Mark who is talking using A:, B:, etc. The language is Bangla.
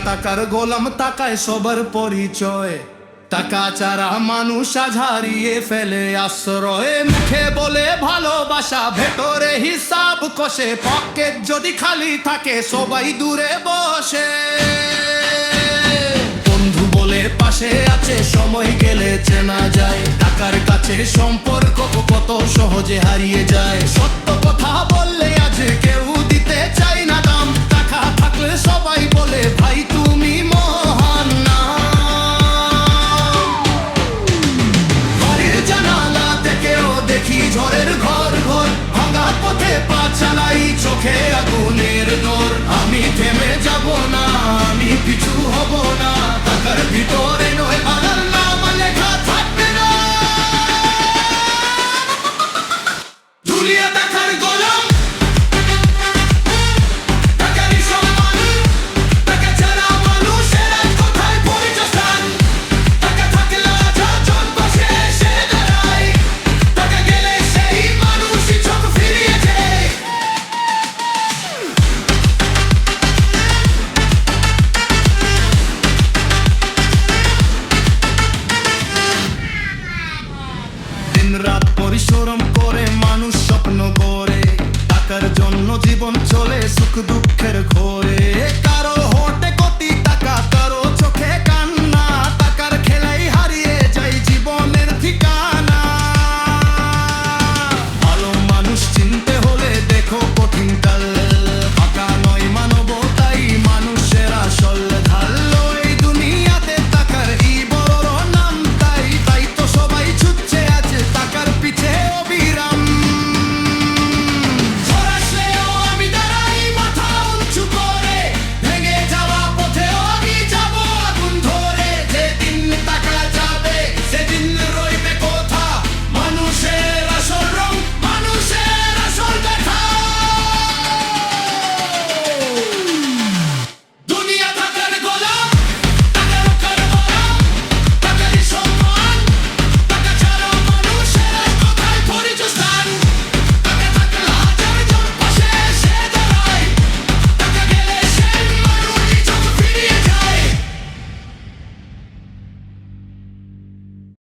A: টাকার গোলাম, টাকায় সবার পরিচয়। টাকা ছাড়া মানুষ আজ হারিয়ে ফেলে আশ্রয়। মুখে বলে ভালোবাসা, ভেতরে হিসাব কষে। পকেট যদি খালি থাকে সবাই দূরে বসে। বন্ধু বলে পাশে আছে, সময় গেলে চেনা যায়। টাকার কাছে সম্পর্ক কত সহজে হারিয়ে যায়। সত্য কথা বললে আজ কেউ দিতে চাই না দাম। টাকা থাকলে সবাই বলে ভাই তুমি মহান না। বাড়ির জানালা থেকেও দেখি ঝড়ের ঘর ঘর। ভাঙা পথে পা চালাই, চোখে আগুনের দোর। আমি থেমে যাব না, আমি পিছু হব না। টাকার ভিতরে নয় আমার নাম লেখা থাকবে না। দুনিয়া টাকার গোলাম, টাকারই সম্মান। টাকা ছাড়া মানুষের আজ কোথায় পরিচয়? টাকা থাকলে আজ জন পাশে এসে দাঁড়ায়। টাকা গেলে সেই মানুষই চোখ ফিরিয়ে যায়। দিনরাত পরিশ্রম করে মানুষ স্বপ্ন গড়ে। টাকার জন্য জীবন চলে সুখ দুঃখের ঘোরে।